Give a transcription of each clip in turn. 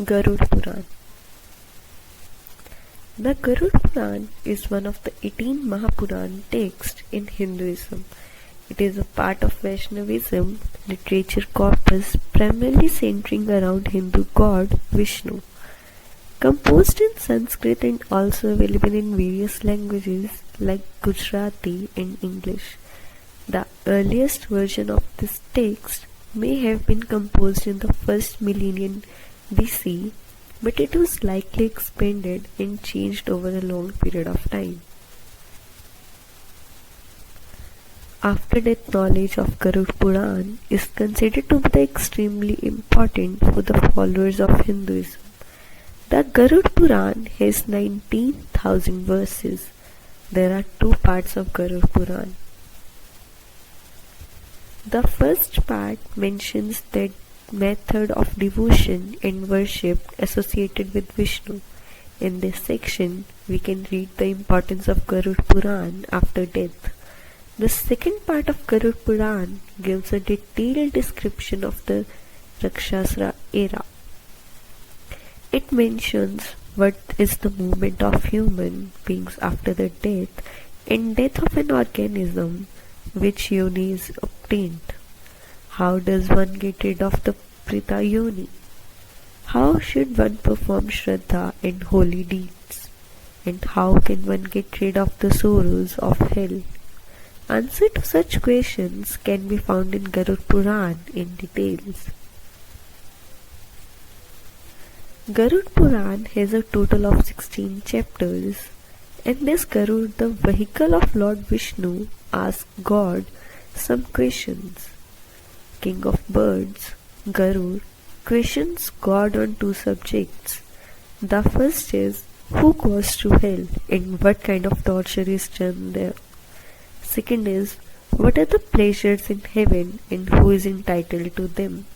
Garuda Purana. The Garuda Purana is one of the 18 Mahapuran texts in Hinduism. It is a part of Vaishnavism literature corpus primarily centering around Hindu god Vishnu. Composed in Sanskrit and also available in various languages like Gujarati and English. The earliest version of this text may have been composed in the first millennium BC, but it was likely expanded and changed over a long period of time. After-death knowledge of Garuda Purana is considered to be extremely important for the followers of Hinduism. The Garuda Purana has 19,000 verses. There are two parts of Garuda Purana. The first part mentions the method of devotion and worship associated with Vishnu. In this section, we can read the importance of Garuda Purana after death. The second part of Garuda Purana gives a detailed description of the Rakshasra era. It mentions what is the movement of human beings after the death and death of an organism, which yoni is obtained. How does one get rid of the Prita yoni? How should one perform Shraddha and holy deeds? And how can one get rid of the sorrows of hell? Answer to such questions can be found in Garuda Purana in details. Garuda Purana has a total of 16 chapters. In this Garuda, the vehicle of Lord Vishnu, asks God some questions. King of birds, Garuda, questions God on two subjects. The first is, who goes to hell and what kind of torture is done there? Second is, what are the pleasures in heaven and who is entitled to them?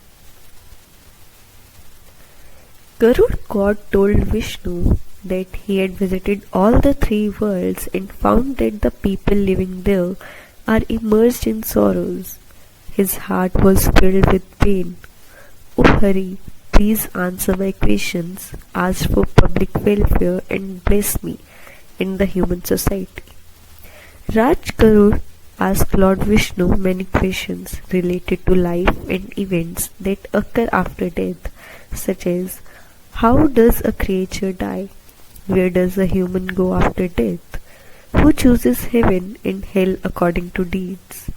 Garuda god told Vishnu that he had visited all the three worlds and found that the people living there are immersed in sorrows. His heart was filled with pain. O Hari, please answer my questions, ask for public welfare and bless me in the human society. Raj Garuda asked Lord Vishnu many questions related to life and events that occur after death, such as, how does a creature die? Where does a human go after death? Who chooses heaven and hell according to deeds?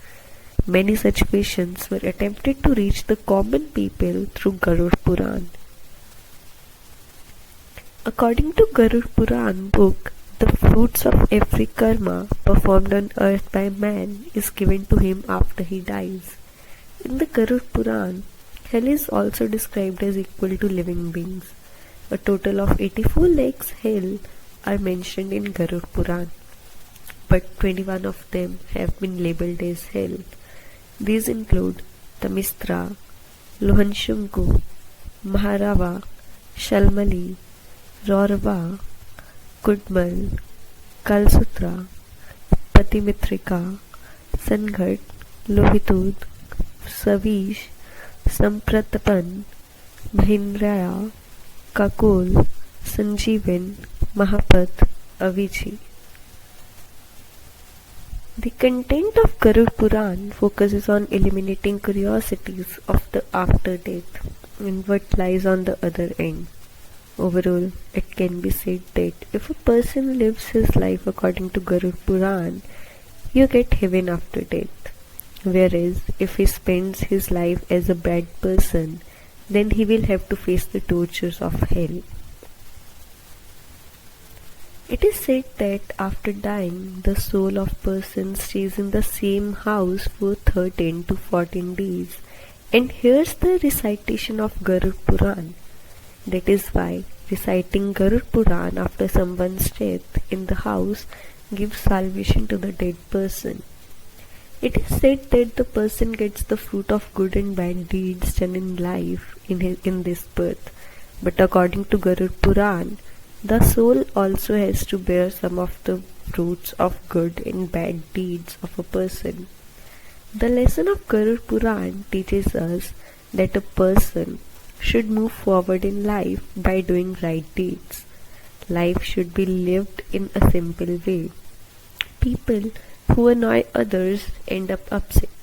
Many such questions were attempted to reach the common people through Garuda Purana. According to Garuda Purana book, the fruits of every karma performed on earth by man is given to him after he dies. In the Garuda Purana, hell is also described as equal to living beings. A total of 84 lakhs hell are mentioned in Garuda Purana, but 21 of them have been labeled as hell. These include Tamistra, Lohanshunku, Maharava, Shalmali, Raurava, Kudmal, Kalsutra, Patimitrika, Sanghat, Lohitud, Savish, Sampratapan, Mahindraya, Kakul, Sanjeevan, Mahapat, Avicii. The content of Garuda Purana focuses on eliminating curiosities of the after death and what lies on the other end. Overall, it can be said that if a person lives his life according to Garuda Purana, you get heaven after death. Whereas, if he spends his life as a bad person, then he will have to face the tortures of hell. It is said that after dying, the soul of person stays in the same house for 13 to 14 days and hears the recitation of Garuda Purana. That is why reciting Garuda Purana after someone's death in the house gives salvation to the dead person. It is said that the person gets the fruit of good and bad deeds done in life in this birth. But according to Garuda Purana, the soul also has to bear some of the fruits of good and bad deeds of a person. The lesson of Garuda Purana teaches us that a person should move forward in life by doing right deeds. Life should be lived in a simple way. People who annoy others end up upset.